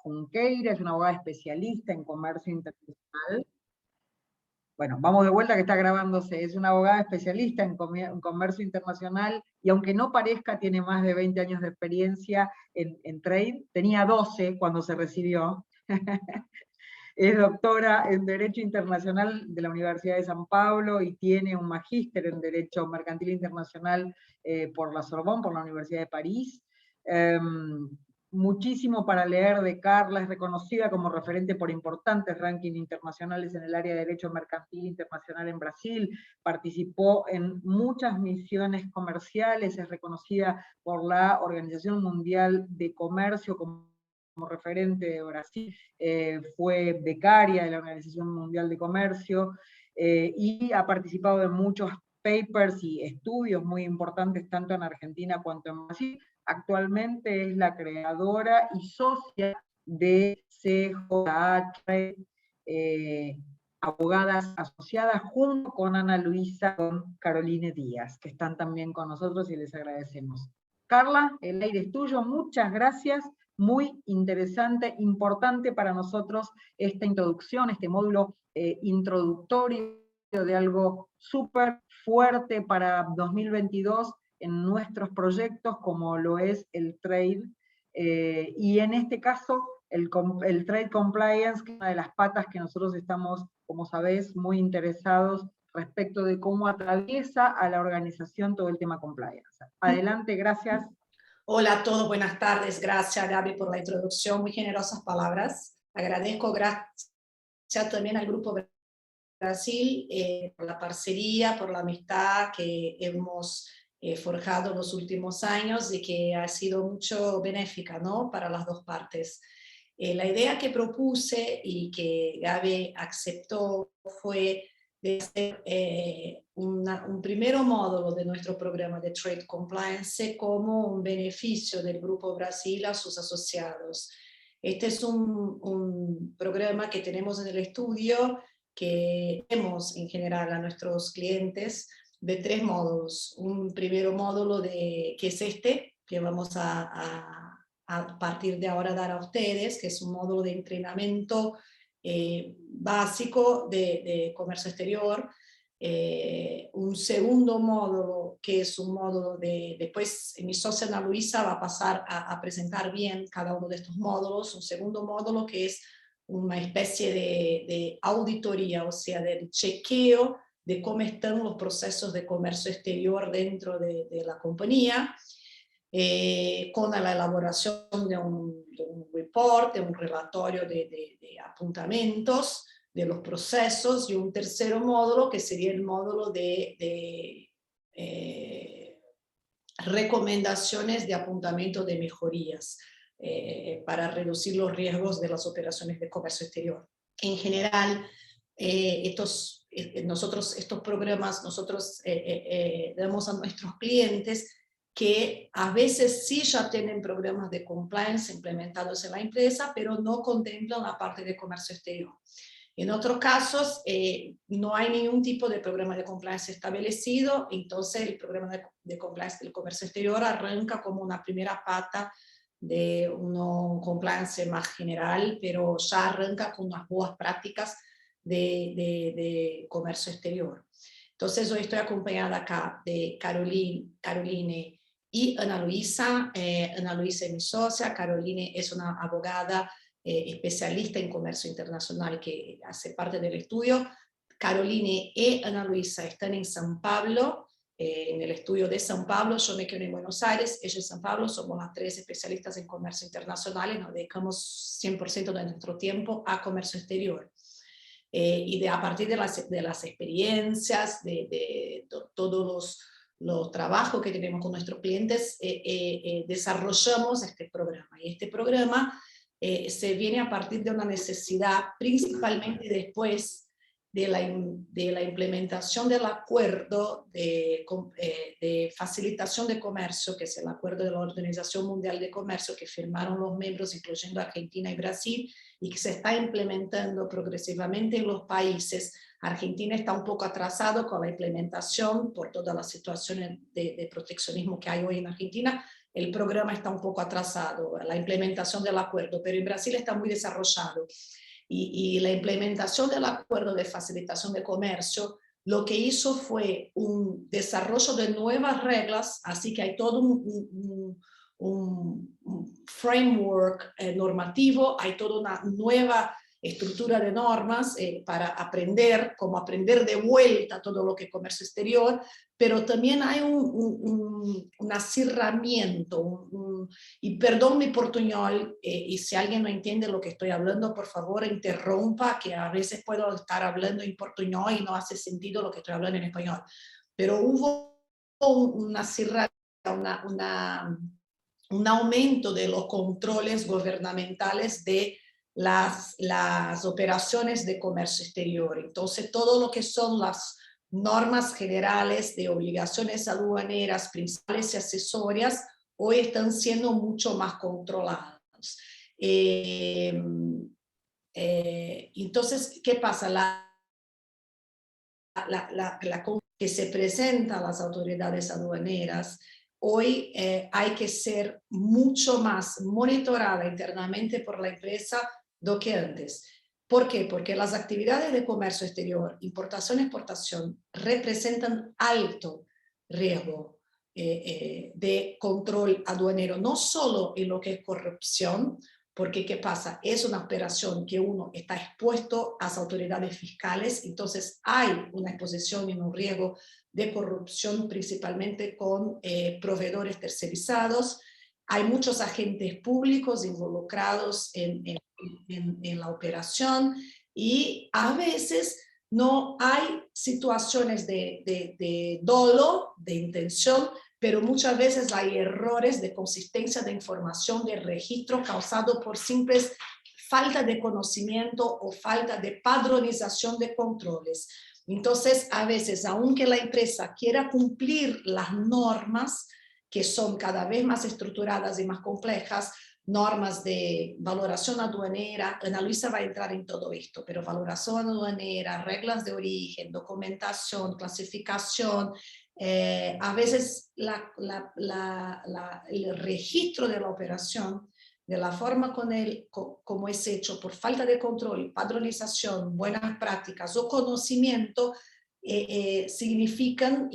Junqueira, es una abogada especialista en comercio internacional. Bueno, vamos de vuelta que está grabándose. Es una abogada especialista en comercio internacional y aunque no parezca, tiene más de 20 años de experiencia en trade. Tenía 12 cuando se recibió. Es doctora en Derecho Internacional de la Universidad de San Pablo y tiene un magíster en Derecho Mercantil Internacional por la Sorbonne, por la Universidad de París. Muchísimo para leer de Carla, es reconocida como referente por importantes rankings internacionales en el área de Derecho Mercantil Internacional en Brasil, participó en muchas misiones comerciales, es reconocida por la Organización Mundial de Comercio como referente de Brasil, fue becaria de la Organización Mundial de Comercio, y ha participado en muchos papers y estudios muy importantes tanto en Argentina cuanto en Brasil. Actualmente es la creadora y socia de CJH, abogadas asociadas, junto con Ana Luisa, con Caroline Díaz, que están también con nosotros y les agradecemos. Carla, el aire es tuyo, muchas gracias. Muy interesante, importante para nosotros esta introducción, este módulo introductorio de algo súper fuerte para 2022 en nuestros proyectos, como lo es el trade, y en este caso el trade compliance, que es una de las patas que nosotros estamos, como sabés, muy interesados respecto de cómo atraviesa a la organización todo el tema compliance. Adelante, gracias. Hola a todos, buenas tardes. Gracias, Gaby, por la introducción, muy generosas palabras. Agradezco, gracias también al Grupo Brasil por la parcería, por la amistad que hemos forjado los últimos años y que ha sido mucho benéfica, ¿no?, para las dos partes. La idea que propuse y que Gaby aceptó fue de hacer un primer módulo de nuestro programa de Trade Compliance como un beneficio del Grupo Brasil a sus asociados. Este es un programa que tenemos en el estudio, que vemos en general a nuestros clientes de 3 módulos. Un primer módulo que es este, que vamos a partir de ahora dar a ustedes, que es un módulo de entrenamiento básico de comercio exterior. Un segundo módulo, que es un módulo después mi socia Ana Luisa va a pasar a presentar bien cada uno de estos módulos. Un segundo módulo que es una especie de auditoría, o sea, del chequeo de cómo están los procesos de comercio exterior dentro de la compañía, con la elaboración de un report, de un relatorio de apuntamientos de los procesos, y un tercer módulo que sería el módulo de recomendaciones de apuntamiento de mejorías para reducir los riesgos de las operaciones de comercio exterior. En general, estos programas nosotros damos a nuestros clientes que a veces sí ya tienen programas de compliance implementados en la empresa, pero no contemplan la parte de comercio exterior. En otros casos, no hay ningún tipo de programa de compliance establecido, entonces el programa de compliance del comercio exterior arranca como una primera pata de un compliance más general, pero ya arranca con unas buenas prácticas de comercio exterior. Entonces hoy estoy acompañada acá de Caroline y Ana Luisa. Ana Luisa es mi socia, Caroline es una abogada especialista en comercio internacional que hace parte del estudio. Caroline y Ana Luisa están en San Pablo, en el estudio de San Pablo. Yo me quedo en Buenos Aires, ella en San Pablo. Somos las 3 especialistas en comercio internacional y nos dedicamos 100% de nuestro tiempo a comercio exterior. Y a partir de las experiencias, de todos los trabajos que tenemos con nuestros clientes, desarrollamos este programa. Y este programa se viene a partir de una necesidad, principalmente después de la implementación del acuerdo de facilitación de comercio, que es el acuerdo de la Organización Mundial de Comercio que firmaron los miembros, incluyendo Argentina y Brasil, y que se está implementando progresivamente en los países. Argentina está un poco atrasado con la implementación por toda la situación de proteccionismo que hay hoy en Argentina. El programa está un poco atrasado, la implementación del acuerdo, pero en Brasil está muy desarrollado. Y la implementación del acuerdo de facilitación de comercio lo que hizo fue un desarrollo de nuevas reglas, así que hay todo un framework normativo, hay toda una nueva estructura de normas para aprender, como aprender de vuelta todo lo que es comercio exterior, pero también hay un acirramiento, y perdón mi portuñol, y si alguien no entiende lo que estoy hablando, por favor interrumpa, que a veces puedo estar hablando en portuñol y no hace sentido lo que estoy hablando en español, pero hubo un aumento de los controles gubernamentales de las operaciones de comercio exterior. Entonces, todo lo que son las normas generales de obligaciones aduaneras principales y accesorias hoy están siendo mucho más controladas. Entonces, ¿qué pasa? La que se presenta a las autoridades aduaneras hoy hay que ser mucho más monitorada internamente por la empresa do que antes. ¿Por qué? Porque las actividades de comercio exterior, importación y exportación, representan alto riesgo de control aduanero, no solo en lo que es corrupción, porque ¿qué pasa? Es una operación que uno está expuesto a las autoridades fiscales, entonces hay una exposición y un riesgo de corrupción principalmente con proveedores tercerizados. Hay muchos agentes públicos involucrados en la operación y a veces no hay situaciones de dolo, de intención, pero muchas veces hay errores de consistencia de información de registro causado por simples falta de conocimiento o falta de padronización de controles. Entonces, a veces, aunque la empresa quiera cumplir las normas, que son cada vez más estructuradas y más complejas, normas de valoración aduanera, Ana Luisa va a entrar en todo esto, pero valoración aduanera, reglas de origen, documentación, clasificación, a veces el registro de la operación, de la forma como es hecho por falta de control, padronización, buenas prácticas o conocimiento, impactan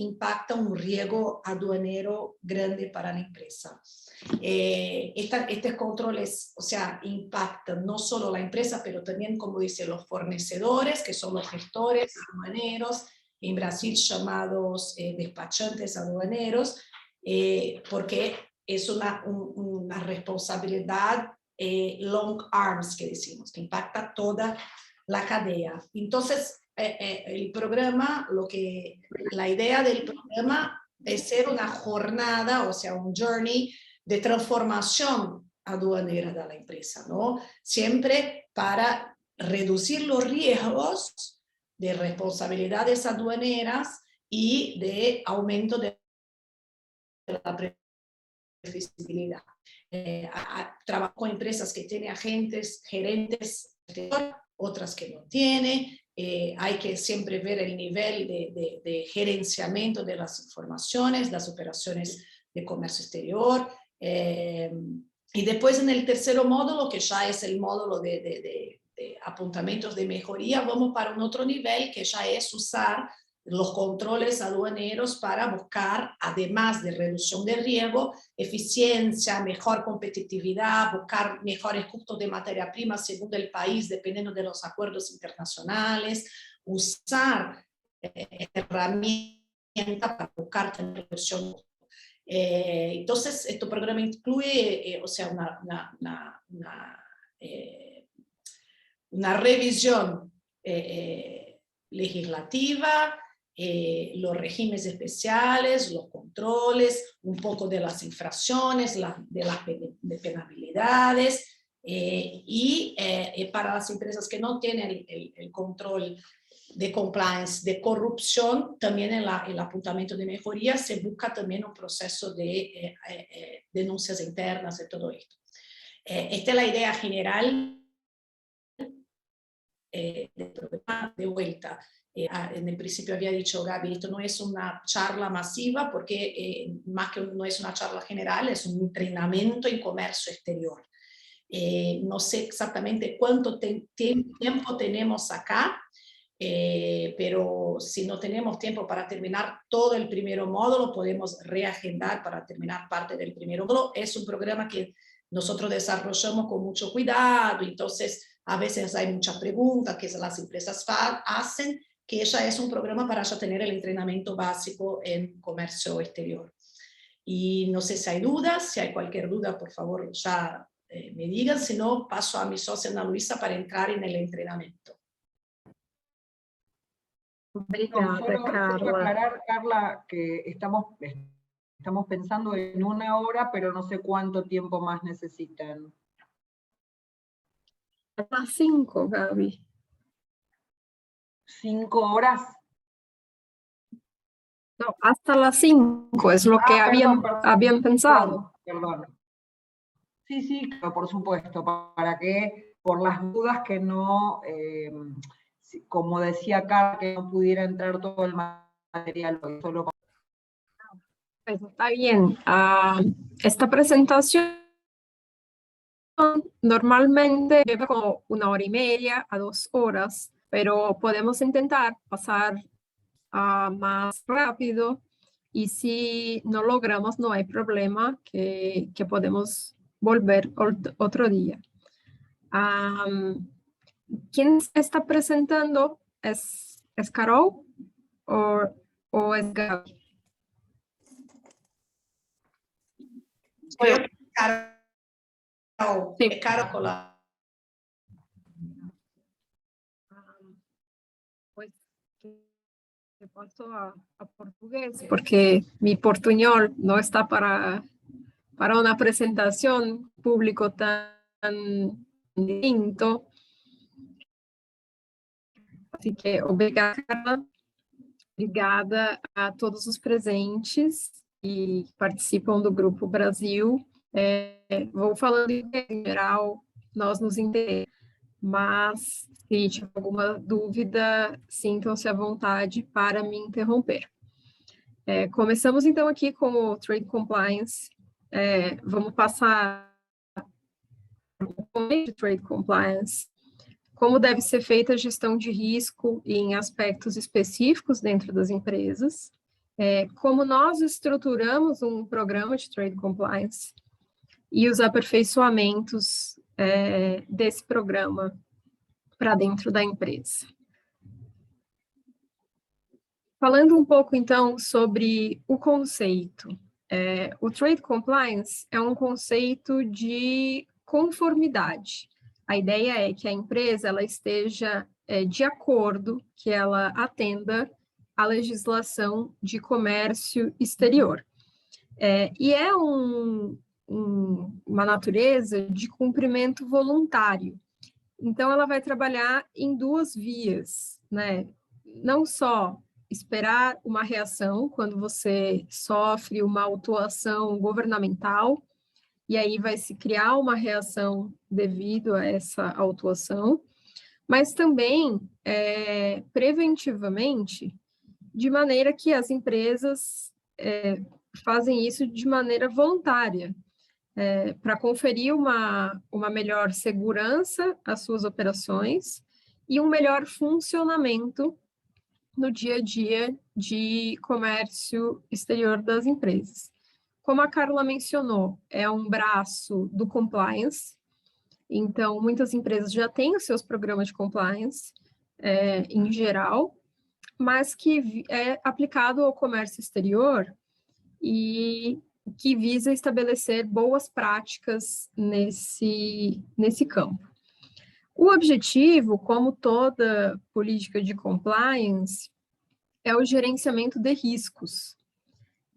un riesgo aduanero grande para la empresa. Estos controles, o sea, impactan no solo la empresa, pero también, como dice, los fornecedores, que son los gestores aduaneros, en Brasil llamados despachantes aduaneros, porque es una responsabilidad long arms, que decimos, que impacta toda la cadena. Entonces, el programa, la idea del programa es ser una jornada, o sea, un journey de transformación aduanera de la empresa, ¿no? Siempre para reducir los riesgos de responsabilidades aduaneras y de aumento de la previsibilidad. Trabajo con empresas que tienen agentes, gerentes, otras que no tienen. Hay que siempre ver el nivel de gerenciamiento de las informaciones, las operaciones de comercio exterior. Y después en el tercer módulo, que ya es el módulo de apuntamientos de mejoría, vamos para un otro nivel que ya es usar los controles aduaneros para buscar, además de reducción de riesgo, eficiencia, mejor competitividad, buscar mejores costos de materia prima según el país, dependiendo de los acuerdos internacionales, usar herramientas para buscar reducción. Entonces, este programa incluye, o sea, una revisión legislativa, los regímenes especiales, los controles, un poco de las infracciones, de las penalidades, y para las empresas que no tienen el control de compliance, de corrupción, también en el apuntamiento de mejoría se busca también un proceso de denuncias internas y todo esto. Esta es la idea general del programa. De vuelta. En el principio había dicho Gaby, esto no es una charla masiva porque más que no es una charla general, es un entrenamiento en comercio exterior. No sé exactamente cuánto tiempo tenemos acá, pero si no tenemos tiempo para terminar todo el primer módulo, podemos reagendar para terminar parte del primer módulo. Es un programa que nosotros desarrollamos con mucho cuidado, entonces a veces hay muchas preguntas que las empresas hacen, que ya es un programa para ya tener el entrenamiento básico en comercio exterior. Y no sé si hay dudas, si hay cualquier duda, por favor, ya me digan, si no, paso a mi socia Ana Luisa para entrar en el entrenamiento. Obrigada, solo aclarar, Carla, que estamos pensando en 1 hora, pero no sé cuánto tiempo más necesitan. A las 5, Gaby. 5 horas. No, hasta las 5 es lo que habían pensado. Perdón. Sí, claro, por supuesto, para que, por las dudas que no, como decía Carla, que no pudiera entrar todo el material hoy, solo. Pues está bien. Esta presentación normalmente lleva como 1 hora y media a 2 horas, pero podemos intentar pasar más rápido, y si no logramos, no hay problema, que podemos volver otro día. ¿Quién está presentando? ¿Es Carol o es Gaby? Carol, sí. Carol. Pues que paso a portugués, porque mi portuñol no está para una presentación público tan distinto. Así que obrigada a todos os presentes e participam do Grupo Brasil. Vou falando em geral, nós nos entendemos, mas se tiver alguma dúvida, sintam-se à vontade para me interromper. Começamos então aqui com o Trade Compliance. Vamos passar o de Trade Compliance, como deve ser feita a gestão de risco em aspectos específicos dentro das empresas, como nós estruturamos um programa de Trade Compliance e os aperfeiçoamentos desse programa para dentro da empresa. Falando um pouco, então, sobre o conceito. O Trade Compliance é um conceito de conformidade. A ideia é que a empresa ela esteja de acordo, que ela atenda à legislação de comércio exterior. E é uma natureza de cumprimento voluntário. Então, ela vai trabalhar em 2 vias, né? Não só esperar uma reação quando você sofre uma autuação governamental, e aí vai se criar uma reação devido a essa autuação, mas também preventivamente, de maneira que as empresas fazem isso de maneira voluntária, para conferir uma melhor segurança às suas operações e um melhor funcionamento no dia a dia de comércio exterior das empresas. Como a Carla mencionou, é um braço do compliance, então muitas empresas já têm os seus programas de compliance em geral, mas que é aplicado ao comércio exterior e que visa estabelecer boas práticas nesse campo. O objetivo, como toda política de compliance, é o gerenciamento de riscos.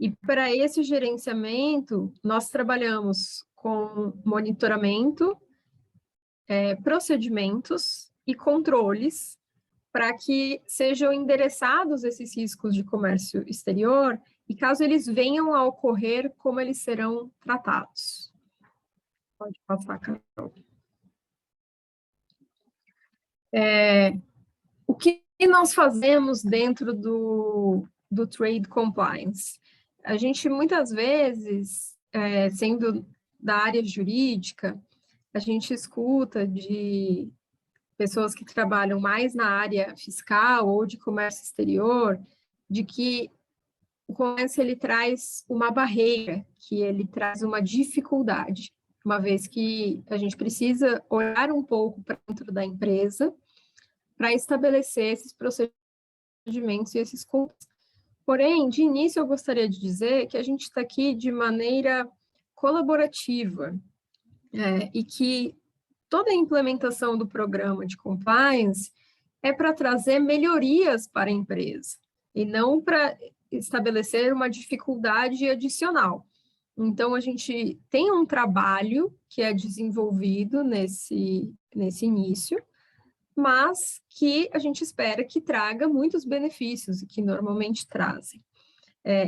E para esse gerenciamento, nós trabalhamos com monitoramento, procedimentos e controles para que sejam endereçados esses riscos de comércio exterior e, caso eles venham a ocorrer, como eles serão tratados. Pode passar, Carol. O que nós fazemos dentro do Trade Compliance? A gente, muitas vezes, sendo da área jurídica, a gente escuta de pessoas que trabalham mais na área fiscal ou de comércio exterior, de que o comércio ele traz uma barreira, que ele traz uma dificuldade, uma vez que a gente precisa olhar um pouco para dentro da empresa para estabelecer esses procedimentos e esses controles. Porém, de início, eu gostaria de dizer que a gente está aqui de maneira colaborativa, e que toda a implementação do programa de compliance é para trazer melhorias para a empresa, e não para estabelecer uma dificuldade adicional. Então, a gente tem um trabalho que é desenvolvido nesse início, mas que a gente espera que traga muitos benefícios, que normalmente trazem.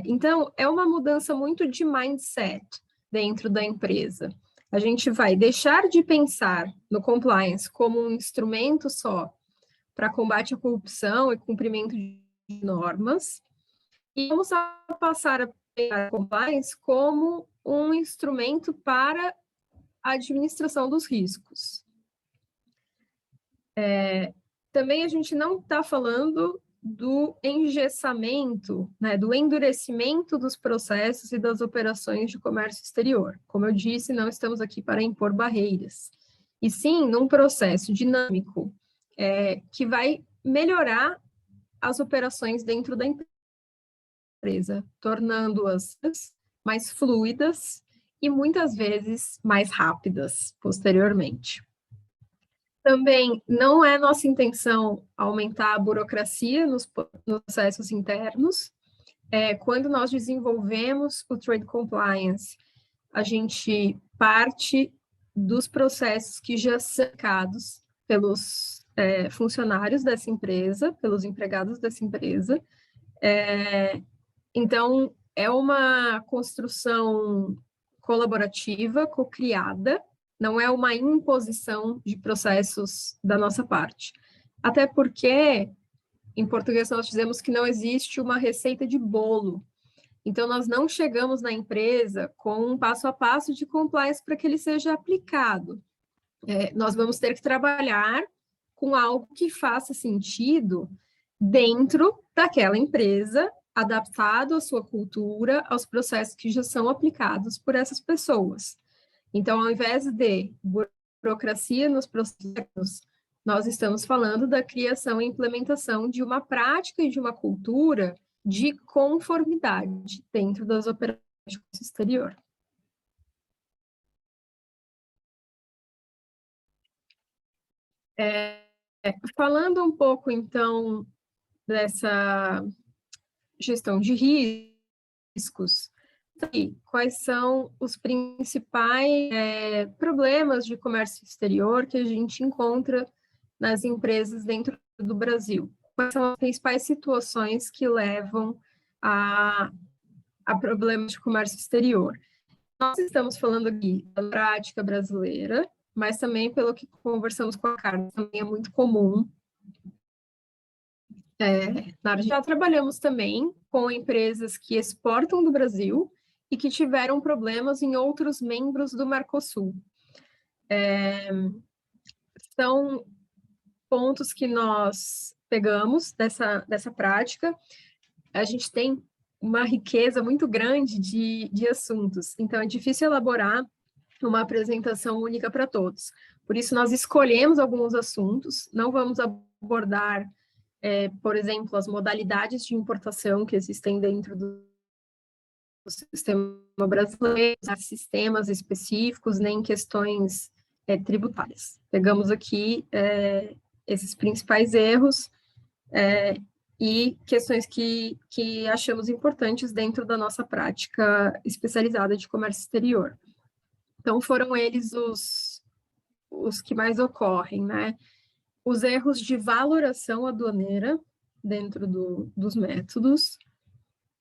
Então, é uma mudança muito de mindset dentro da empresa. A gente vai deixar de pensar no compliance como um instrumento só para combate à corrupção e cumprimento de normas, e vamos passar a pensar a compliance como um instrumento para a administração dos riscos. Também a gente não está falando do engessamento, né, do endurecimento dos processos e das operações de comércio exterior. Como eu disse, não estamos aqui para impor barreiras, e sim num processo dinâmico que vai melhorar as operações dentro da empresa, tornando-as mais fluidas e muitas vezes mais rápidas posteriormente. Também não é nossa intenção aumentar a burocracia nos processos internos. Quando nós desenvolvemos o Trade Compliance, a gente parte dos processos que já são aplicados pelos funcionários dessa empresa, pelos empregados dessa empresa. Então, é uma construção colaborativa, co-criada, não é uma imposição de processos da nossa parte. Até porque, em português, nós dizemos que não existe uma receita de bolo. Então, nós não chegamos na empresa com um passo a passo de compliance para que ele seja aplicado. Nós vamos ter que trabalhar com algo que faça sentido dentro daquela empresa, adaptado à sua cultura, aos processos que já são aplicados por essas pessoas. Então, ao invés de burocracia nos processos, nós estamos falando da criação e implementação de uma prática e de uma cultura de conformidade dentro das operações de comércio exterior. Falando um pouco, então, dessa gestão de riscos, quais são os principais problemas de comércio exterior que a gente encontra nas empresas dentro do Brasil? Quais são as principais situações que levam a problemas de comércio exterior? Nós estamos falando aqui da prática brasileira, mas também, pelo que conversamos com a Carla, também é muito comum. Já trabalhamos também com empresas que exportam do Brasil e que tiveram problemas em outros membros do Mercosul. São pontos que nós pegamos dessa prática. A gente tem uma riqueza muito grande de assuntos, então é difícil elaborar uma apresentação única para todos. Por isso, nós escolhemos alguns assuntos, não vamos abordar, por exemplo, as modalidades de importação que existem dentro do sistema brasileiro, sistemas específicos, nem questões tributárias. Pegamos aqui esses principais erros e questões que achamos importantes dentro da nossa prática especializada de comércio exterior. Então, foram eles os que mais ocorrem, né? os erros de valoração aduaneira dentro dos métodos,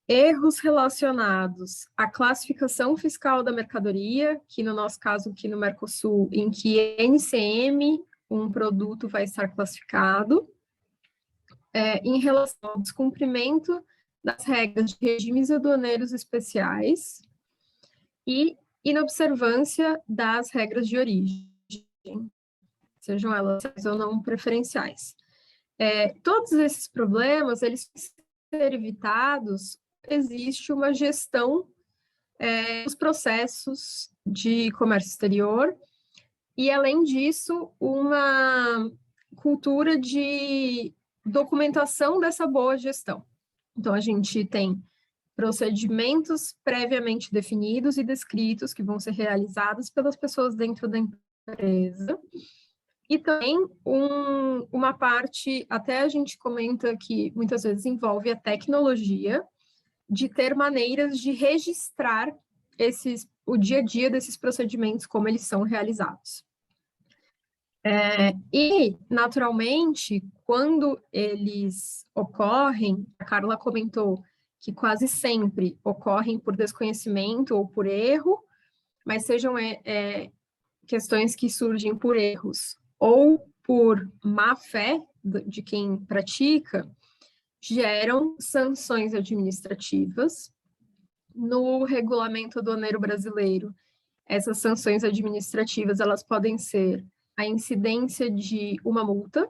erros relacionados à classificação fiscal da mercadoria, que no nosso caso aqui no Mercosul, em que NCM um produto vai estar classificado, em relação ao descumprimento das regras de regimes aduaneiros especiais e inobservância das regras de origem, sejam elas ou não preferenciais. Todos esses problemas, eles podem ser evitados, existe uma gestão dos processos de comércio exterior e, além disso, uma cultura de documentação dessa boa gestão. Então, a gente tem procedimentos previamente definidos e descritos que vão ser realizados pelas pessoas dentro da empresa. E também uma parte, até a gente comenta que muitas vezes envolve a tecnologia, de ter maneiras de registrar o dia a dia desses procedimentos, como eles são realizados. E, naturalmente, quando eles ocorrem, a Carla comentou que quase sempre ocorrem por desconhecimento ou por erro, mas sejam questões que surgem por erros ou por má fé de quem pratica, geram sanções administrativas. No regulamento aduaneiro brasileiro, essas sanções administrativas, elas podem ser a incidência de uma multa,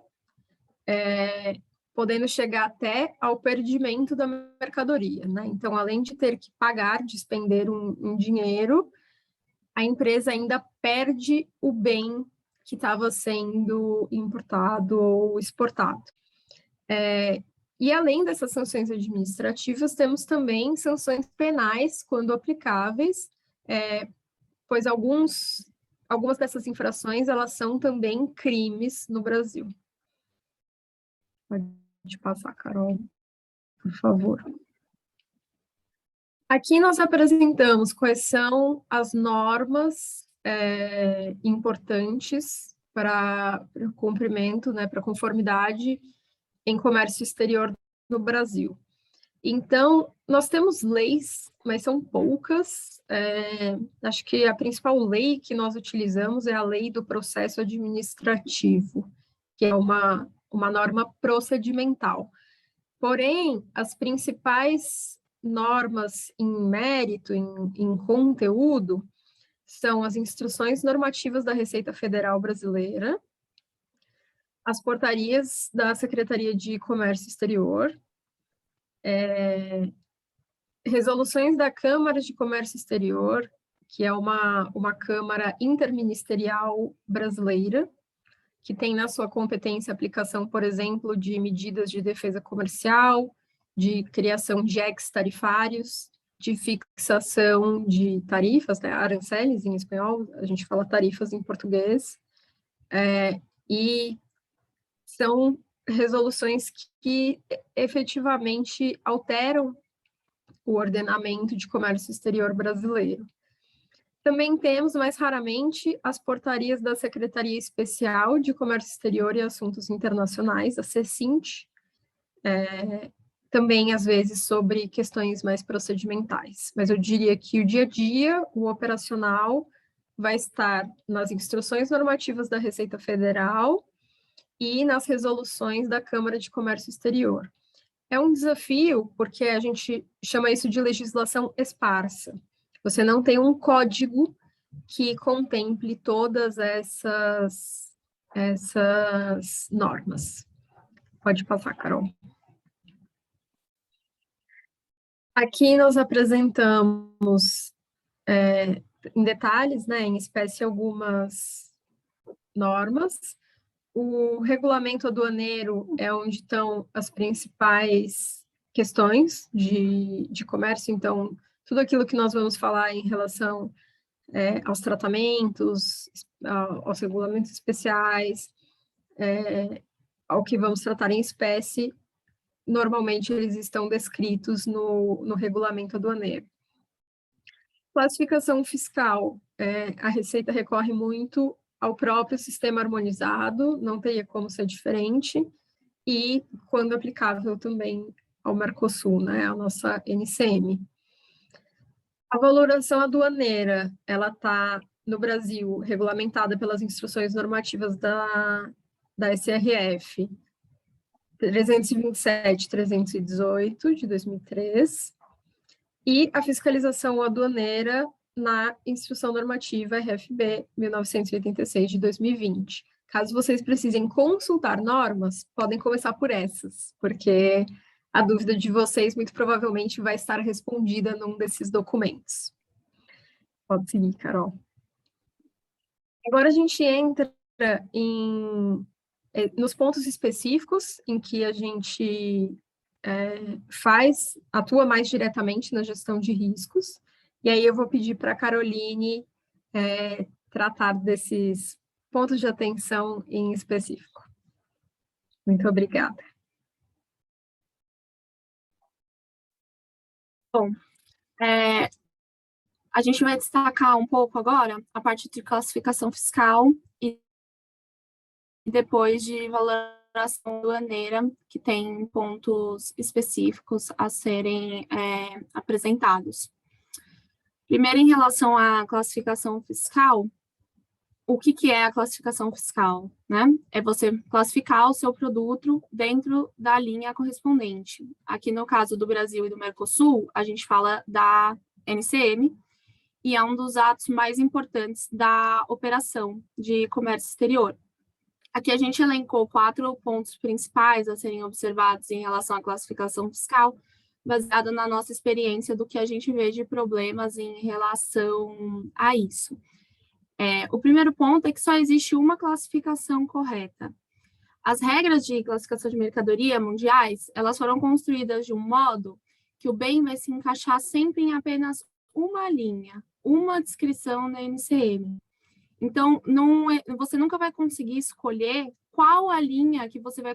podendo chegar até ao perdimento da mercadoria, né? Então, além de ter que pagar, despender um dinheiro, a empresa ainda perde o bem que estava sendo importado ou exportado. E além dessas sanções administrativas, temos também sanções penais, quando aplicáveis, pois algumas dessas infrações, elas são também crimes no Brasil. Pode passar, Carol, por favor. Aqui nós apresentamos quais são as normas importantes para o cumprimento, né, para conformidade em comércio exterior no Brasil. Então, nós temos leis, mas são poucas. Acho que a principal lei que nós utilizamos é a Lei do Processo Administrativo, que é uma norma procedimental. Porém, as principais normas em mérito, em conteúdo, são as instruções normativas da Receita Federal Brasileira, as portarias da Secretaria de Comércio Exterior, resoluções da Câmara de Comércio Exterior, que é uma Câmara interministerial brasileira, que tem na sua competência a aplicação, por exemplo, de medidas de defesa comercial, de criação de ex-tarifários, de fixação de tarifas, né, aranceles em espanhol, a gente fala tarifas em português, e são resoluções que efetivamente alteram o ordenamento de comércio exterior brasileiro. Também temos, mais raramente, as portarias da Secretaria Especial de Comércio Exterior e Assuntos Internacionais, a CECINT, também, às vezes, sobre questões mais procedimentais. Mas eu diria que o dia a dia, o operacional, vai estar nas instruções normativas da Receita Federal e nas resoluções da Câmara de Comércio Exterior. É um desafio, porque a gente chama isso de legislação esparsa. Você não tem um código que contemple todas essas normas. Pode passar, Carol. Aqui nós apresentamos em detalhes, né, em espécie, algumas normas. O regulamento aduaneiro é onde estão as principais questões de comércio, então, tudo aquilo que nós vamos falar em relação aos tratamentos, aos regulamentos especiais, ao que vamos tratar em espécie, normalmente eles estão descritos no regulamento aduaneiro. Classificação fiscal, a Receita recorre muito ao próprio sistema harmonizado, não teria como ser diferente, e quando aplicável também ao Mercosul, né, a nossa NCM. A valoração aduaneira, ela está, no Brasil, regulamentada pelas instruções normativas da SRF 327/318, de 2003, e a fiscalização aduaneira na Instrução Normativa RFB 1986, de 2020. Caso vocês precisem consultar normas, podem começar por essas, porque a dúvida de vocês muito provavelmente vai estar respondida num desses documentos. Pode seguir, Carol. Agora a gente entra nos pontos específicos em que a gente atua mais diretamente na gestão de riscos, e aí eu vou pedir para a Caroline tratar desses pontos de atenção em específico. Muito obrigada. Bom, a gente vai destacar um pouco agora a parte de classificação fiscal e depois de valoração aduaneira, que tem pontos específicos a serem apresentados. Primeiro, em relação à classificação fiscal, o que é a classificação fiscal, né? É você classificar o seu produto dentro da linha correspondente. Aqui no caso do Brasil e do Mercosul, a gente fala da NCM, e é um dos atos mais importantes da operação de comércio exterior. Aqui a gente elencou 4 pontos principais a serem observados em relação à classificação fiscal, baseado na nossa experiência do que a gente vê de problemas em relação a isso. O primeiro ponto é que só existe uma classificação correta. As regras de classificação de mercadoria mundiais, elas foram construídas de um modo que o bem vai se encaixar sempre em apenas uma linha, uma descrição na NCM. Então, você nunca vai conseguir escolher qual a linha que você vai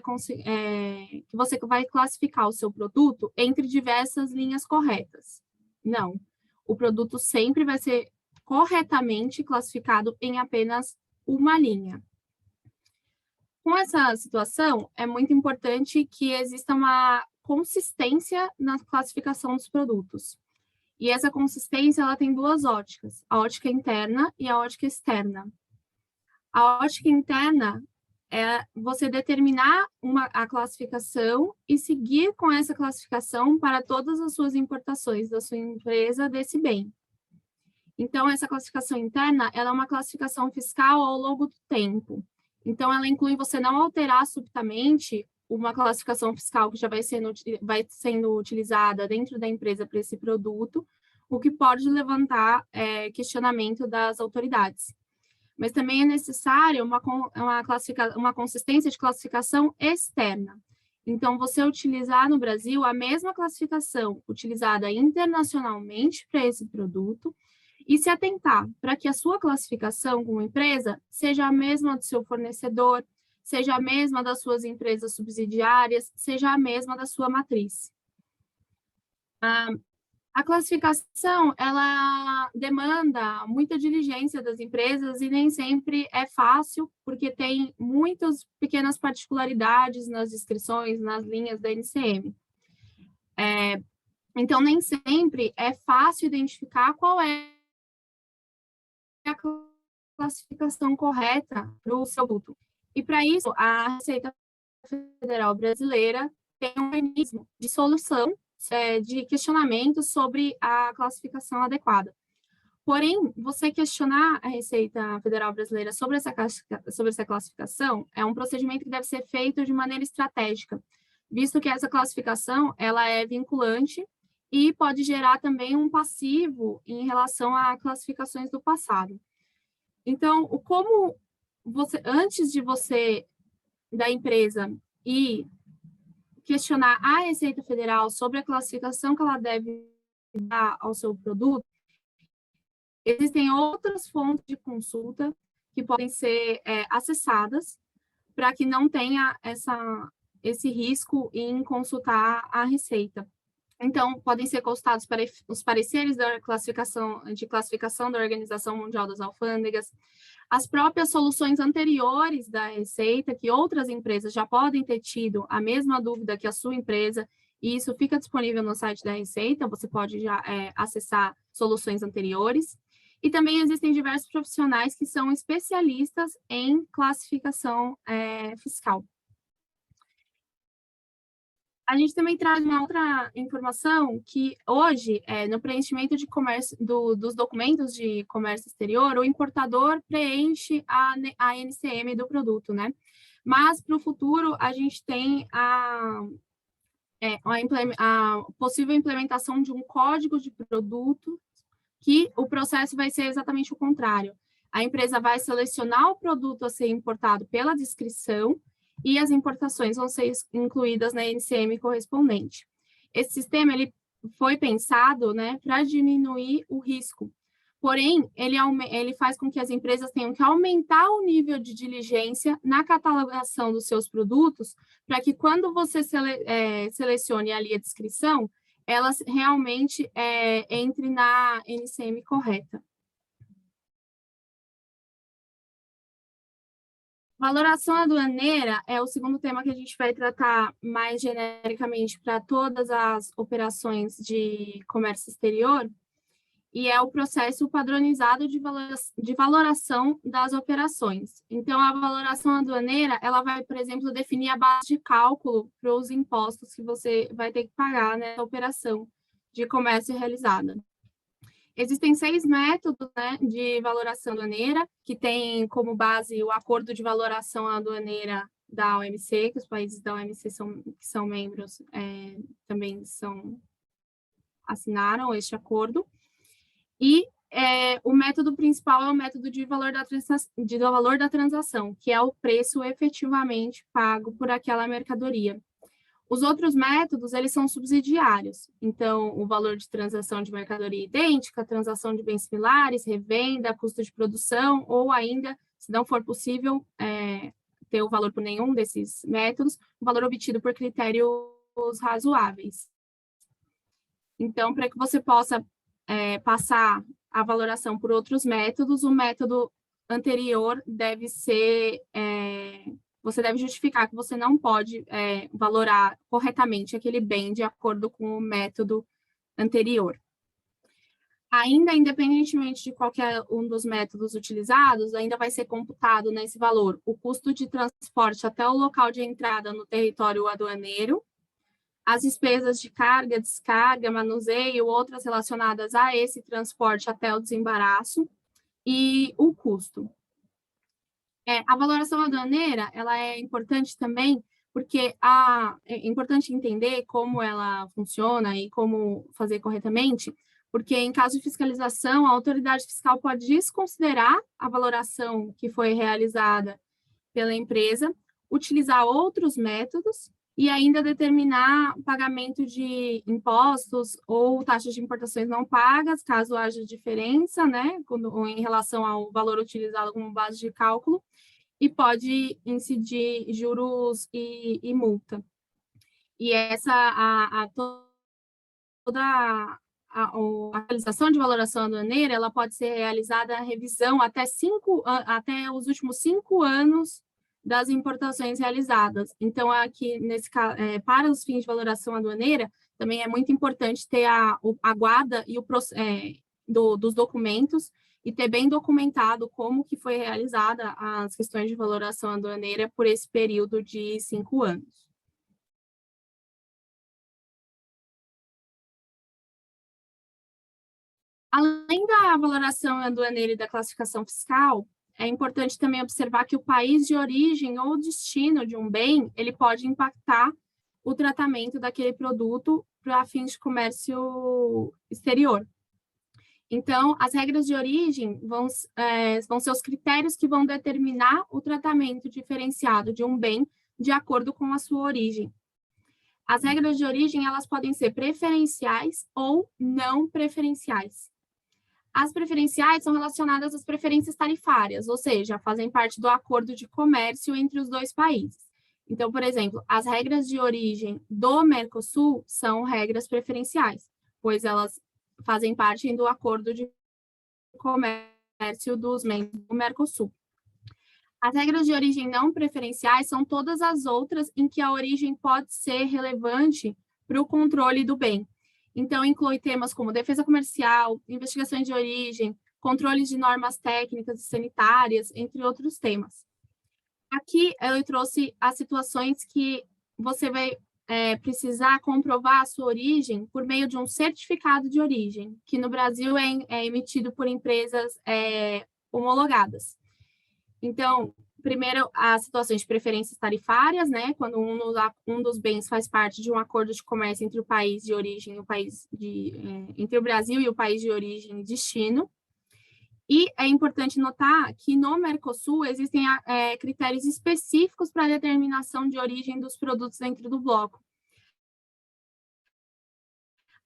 classificar o seu produto entre diversas linhas corretas. Não. O produto sempre vai ser corretamente classificado em apenas uma linha. Com essa situação, é muito importante que exista uma consistência na classificação dos produtos. E essa consistência, ela tem 2 óticas, a ótica interna e a ótica externa. A ótica interna é você determinar a classificação e seguir com essa classificação para todas as suas importações da sua empresa desse bem. Então, essa classificação interna, ela é uma classificação fiscal ao longo do tempo. Então, ela inclui você não alterar subitamente uma classificação fiscal que já vai sendo utilizada dentro da empresa para esse produto, o que pode levantar questionamento das autoridades. Mas também é necessário uma consistência de classificação externa. Então, você utilizar no Brasil a mesma classificação utilizada internacionalmente para esse produto, e se atentar para que a sua classificação como empresa seja a mesma do seu fornecedor, seja a mesma das suas empresas subsidiárias, seja a mesma da sua matriz. A classificação, ela demanda muita diligência das empresas e nem sempre é fácil, porque tem muitas pequenas particularidades nas descrições, nas linhas da NCM. Então, nem sempre é fácil identificar qual é a classificação correta para o seu produto. E, para isso, a Receita Federal Brasileira tem um mecanismo de solução de questionamento sobre a classificação adequada. Porém, você questionar a Receita Federal Brasileira sobre essa classificação é um procedimento que deve ser feito de maneira estratégica, visto que essa classificação ela é vinculante e pode gerar também um passivo em relação a classificações do passado. Então, antes de você, da empresa, ir questionar a Receita Federal sobre a classificação que ela deve dar ao seu produto, existem outras fontes de consulta que podem ser acessadas para que não tenha esse risco em consultar a Receita. Então, podem ser consultados os pareceres da classificação da Organização Mundial das Alfândegas, As próprias soluções anteriores da Receita, que outras empresas já podem ter tido a mesma dúvida que a sua empresa, e isso fica disponível no site da Receita, você pode já acessar soluções anteriores. E também existem diversos profissionais que são especialistas em classificação fiscal. A gente também traz uma outra informação que hoje, no preenchimento de comércio, dos documentos de comércio exterior, o importador preenche a NCM do produto, né? Mas para o futuro a gente tem a possível implementação de um código de produto, que o processo vai ser exatamente o contrário. A empresa vai selecionar o produto a ser importado pela descrição e as importações vão ser incluídas na NCM correspondente. Esse sistema ele foi pensado, né, para diminuir o risco. Porém, ele faz com que as empresas tenham que aumentar o nível de diligência na catalogação dos seus produtos, para que quando você selecione ali a descrição, ela realmente entre na NCM correta. Valoração aduaneira é o segundo tema que a gente vai tratar mais genericamente para todas as operações de comércio exterior, e é o processo padronizado de valoração das operações. Então, a valoração aduaneira, ela vai, por exemplo, definir a base de cálculo para os impostos que você vai ter que pagar nessa operação de comércio realizada. Existem 6 métodos, né, de valoração aduaneira, que tem como base o acordo de valoração aduaneira da OMC, que os países da OMC que são membros também assinaram este acordo. E o método principal é o método de valor da transação, que é o preço efetivamente pago por aquela mercadoria. Os outros métodos, eles são subsidiários. Então, o valor de transação de mercadoria idêntica, transação de bens similares, revenda, custo de produção, ou ainda, se não for possível ter o valor por nenhum desses métodos, o valor obtido por critérios razoáveis. Então, para que você possa passar a valoração por outros métodos, o método anterior deve ser... você deve justificar que você não pode valorar corretamente aquele bem de acordo com o método anterior. Ainda, independentemente de qualquer um dos métodos utilizados, ainda vai ser computado nesse valor o custo de transporte até o local de entrada no território aduaneiro, as despesas de carga, descarga, manuseio, outras relacionadas a esse transporte até o desembaraço e o custo. A valoração aduaneira, ela é importante também porque é importante entender como ela funciona e como fazer corretamente, porque em caso de fiscalização, a autoridade fiscal pode desconsiderar a valoração que foi realizada pela empresa, utilizar outros métodos e ainda determinar pagamento de impostos ou taxas de importações não pagas, caso haja diferença, né, em relação ao valor utilizado como base de cálculo, e pode incidir juros e multa. E toda a realização de valoração aduaneira, ela pode ser realizada a revisão até os últimos 5 anos das importações realizadas. Então, aqui, nesse caso, para os fins de valoração aduaneira, também é muito importante ter a guarda e dos documentos e ter bem documentado como que foi realizada as questões de valoração aduaneira por esse período de 5 anos. Além da valoração aduaneira e da classificação fiscal, é importante também observar que o país de origem ou destino de um bem, ele pode impactar o tratamento daquele produto para fins de comércio exterior. Então, as regras de origem vão ser os critérios que vão determinar o tratamento diferenciado de um bem de acordo com a sua origem. As regras de origem, elas podem ser preferenciais ou não preferenciais. As preferenciais são relacionadas às preferências tarifárias, ou seja, fazem parte do acordo de comércio entre os dois países. Então, por exemplo, as regras de origem do Mercosul são regras preferenciais, pois elas fazem parte do acordo de comércio comércio dos membros do Mercosul. As regras de origem não preferenciais são todas as outras em que a origem pode ser relevante para o controle do bem. Então, inclui temas como defesa comercial, investigações de origem, controles de normas técnicas e sanitárias, entre outros temas. Aqui eu trouxe as situações que você vai precisar comprovar a sua origem por meio de um certificado de origem, que no Brasil é emitido por empresas homologadas. Então, primeiro, as situações de preferências tarifárias, né, quando um dos bens faz parte de um acordo de comércio entre o país de origem, entre o Brasil e o país de origem e destino. E é importante notar que no Mercosul existem critérios específicos para a determinação de origem dos produtos dentro do bloco.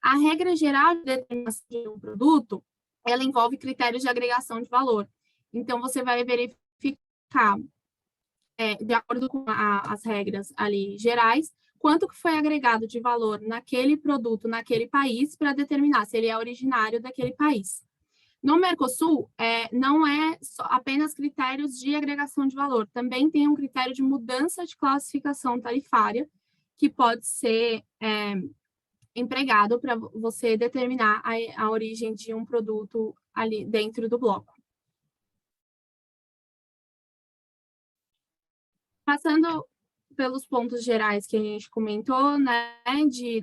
A regra geral de determinação de um produto, ela envolve critérios de agregação de valor. Então, você vai verificar, de acordo com as regras ali gerais, quanto que foi agregado de valor naquele produto, naquele país, para determinar se ele é originário daquele país. No Mercosul, não é apenas critérios de agregação de valor, também tem um critério de mudança de classificação tarifária, que pode ser empregado para você determinar a origem de um produto ali dentro do bloco. Passando pelos pontos gerais que a gente comentou, né,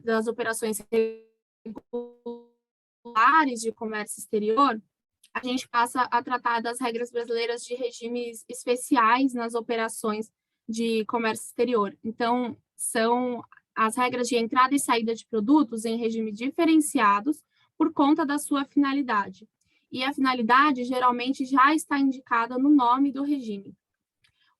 das operações regulares de comércio exterior, a gente passa a tratar das regras brasileiras de regimes especiais nas operações de comércio exterior. Então, são as regras de entrada e saída de produtos em regime diferenciados por conta da sua finalidade. E a finalidade geralmente já está indicada no nome do regime.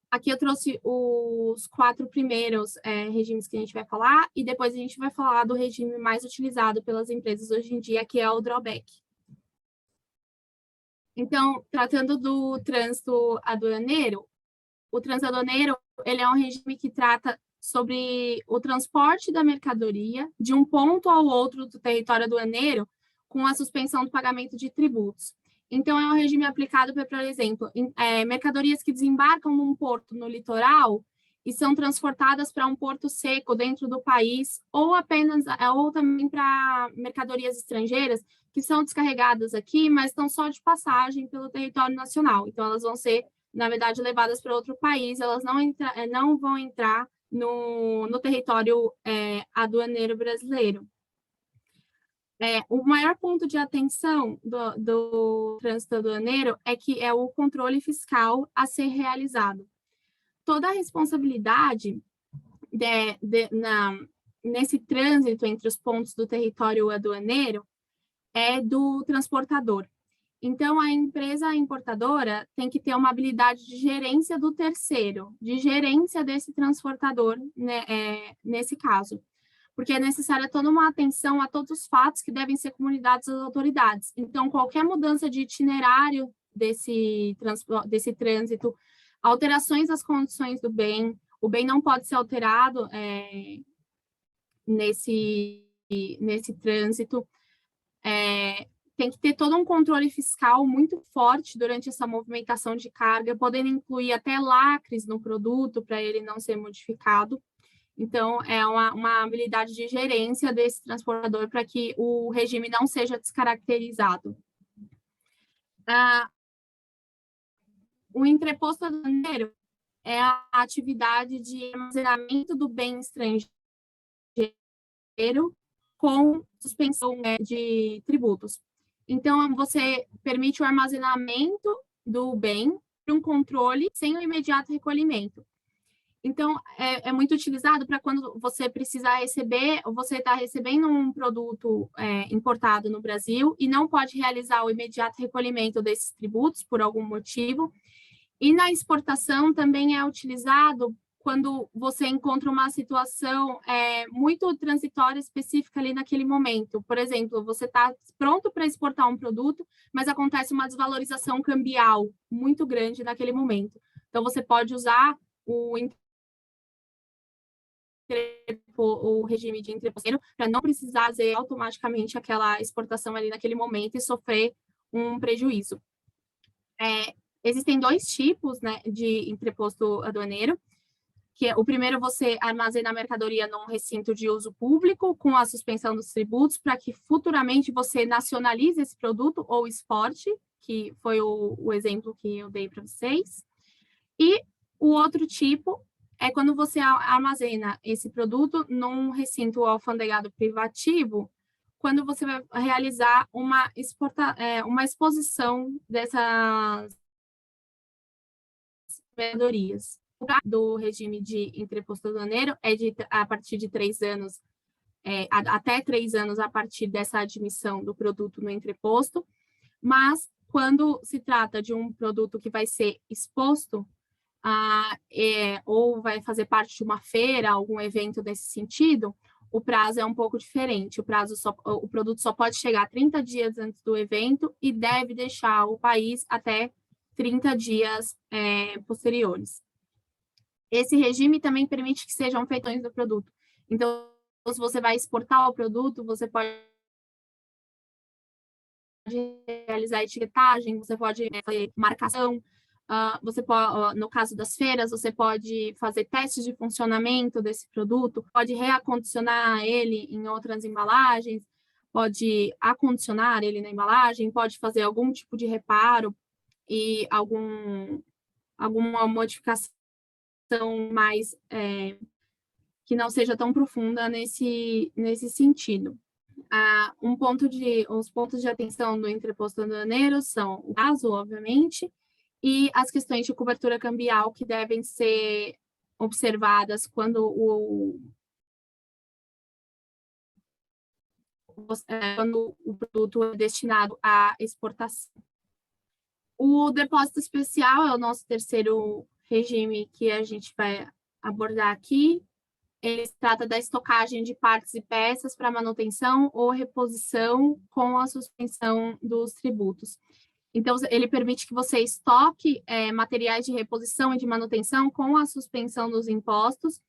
Aqui eu trouxe os 4 primeiros regimes que a gente vai falar, e depois a gente vai falar do regime mais utilizado pelas empresas hoje em dia, que é o drawback. Então, tratando do trânsito aduaneiro, o trânsito aduaneiro, ele é um regime que trata sobre o transporte da mercadoria de um ponto ao outro do território aduaneiro com a suspensão do pagamento de tributos. Então, é um regime aplicado para, por exemplo, mercadorias que desembarcam num porto no litoral e são transportadas para um porto seco dentro do país, ou também para mercadorias estrangeiras que são descarregadas aqui, mas estão só de passagem pelo território nacional. Então, elas vão ser, na verdade, levadas para outro país, elas não vão entrar no território aduaneiro brasileiro. O maior ponto de atenção do trânsito aduaneiro é que é o controle fiscal a ser realizado. Toda a responsabilidade nesse trânsito entre os pontos do território aduaneiro é do transportador. Então, a empresa importadora tem que ter uma habilidade de gerência do terceiro, de gerência desse transportador, né, nesse caso, porque é necessária toda uma atenção a todos os fatos que devem ser comunicados às autoridades. Então, qualquer mudança de itinerário desse trânsito, alterações das condições do bem, o bem não pode ser alterado nesse trânsito, tem que ter todo um controle fiscal muito forte durante essa movimentação de carga, podendo incluir até lacres no produto para ele não ser modificado. Então, é uma habilidade de gerência desse transportador para que o regime não seja descaracterizado. O entreposto aduaneiro é a atividade de armazenamento do bem estrangeiro com suspensão de tributos. Então, você permite o armazenamento do bem para um controle sem o imediato recolhimento. Então, é muito utilizado para quando você precisa receber, ou você está recebendo um produto importado no Brasil e não pode realizar o imediato recolhimento desses tributos por algum motivo. E na exportação também é utilizado quando você encontra uma situação muito transitória específica ali naquele momento. Por exemplo, você está pronto para exportar um produto, mas acontece uma desvalorização cambial muito grande naquele momento. Então, você pode usar o regime de entreposteiro para não precisar fazer automaticamente aquela exportação ali naquele momento e sofrer um prejuízo. Existem 2 tipos, né, de entreposto aduaneiro, que o primeiro, você armazena a mercadoria num recinto de uso público com a suspensão dos tributos para que futuramente você nacionalize esse produto ou exporte, que foi o exemplo que eu dei para vocês. E o outro tipo é quando você armazena esse produto num recinto alfandegado privativo, quando você vai realizar uma exposição dessas mercadorias. O prazo do regime de entreposto aduaneiro é a partir de 3 anos, até 3 anos a partir dessa admissão do produto no entreposto, mas quando se trata de um produto que vai ser exposto, ou vai fazer parte de uma feira, algum evento nesse sentido, o prazo é um pouco diferente. O produto só pode chegar 30 dias antes do evento e deve deixar o país até 30 dias posteriores. Esse regime também permite que sejam feitões do produto. Então, se você vai exportar o produto, você pode realizar etiquetagem, você pode fazer marcação, você pode, no caso das feiras, você pode fazer testes de funcionamento desse produto, pode reacondicionar ele em outras embalagens, pode acondicionar ele na embalagem, pode fazer algum tipo de reparo e alguma modificação mais que não seja tão profunda nesse sentido. Os pontos de atenção do entreposto aduaneiro são o prazo, obviamente, e as questões de cobertura cambial que devem ser observadas quando o produto é destinado à exportação. O depósito especial é o nosso terceiro regime que a gente vai abordar aqui. Ele se trata da estocagem de partes e peças para manutenção ou reposição com a suspensão dos tributos. Então, ele permite que você estoque materiais de reposição e de manutenção com a suspensão dos impostos,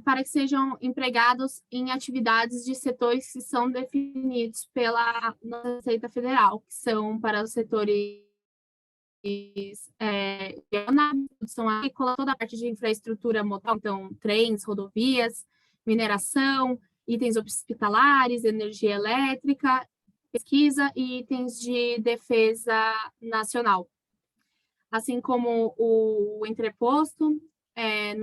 para que sejam empregados em atividades de setores que são definidos pela Receita Federal, que são para os setores produção agrícola, toda a parte de infraestrutura modal, então trens, rodovias, mineração, itens hospitalares, energia elétrica, pesquisa e itens de defesa nacional. Assim como o entreposto, é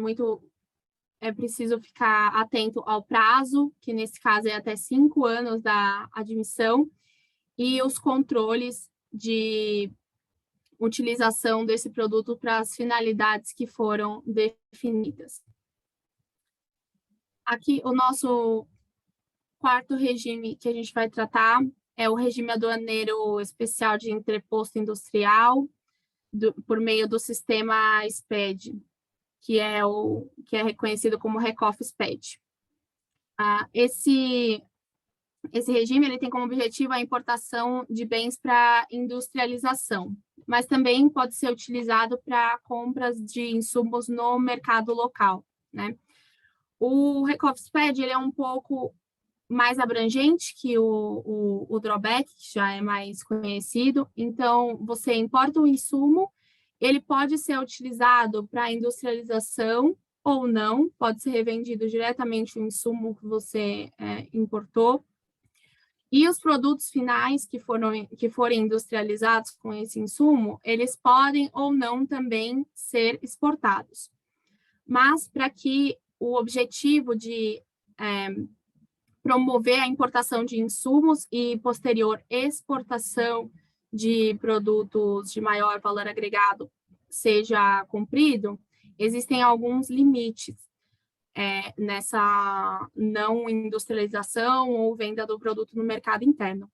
preciso ficar atento ao prazo, que nesse caso é até 5 anos da admissão, e os controles de utilização desse produto para as finalidades que foram definidas. Aqui, o nosso quarto regime que a gente vai tratar é o regime aduaneiro especial de entreposto industrial, por meio do sistema SPED, que é reconhecido como RECOF-SPED. Esse regime ele tem como objetivo a importação de bens para industrialização, mas também pode ser utilizado para compras de insumos no mercado local, né? O RECOF-SPED ele é um pouco mais abrangente que o drawback, que já é mais conhecido. Então, você importa um insumo, ele pode ser utilizado para industrialização ou não, pode ser revendido diretamente o insumo que você importou. E os produtos finais que forem industrializados com esse insumo, eles podem ou não também ser exportados. Mas para que o objetivo de promover a importação de insumos e posterior exportação de produtos de maior valor agregado seja cumprido, existem alguns limites nessa não industrialização ou venda do produto no mercado interno.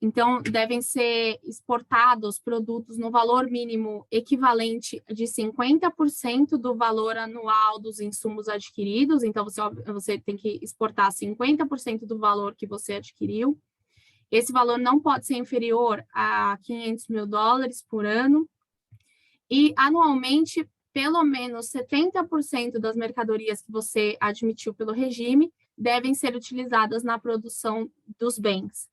Então, devem ser exportados produtos no valor mínimo equivalente de 50% do valor anual dos insumos adquiridos. Então, você tem que exportar 50% do valor que você adquiriu. Esse valor não pode ser inferior a $500 mil por ano. E, anualmente, pelo menos 70% das mercadorias que você admitiu pelo regime devem ser utilizadas na produção dos bens.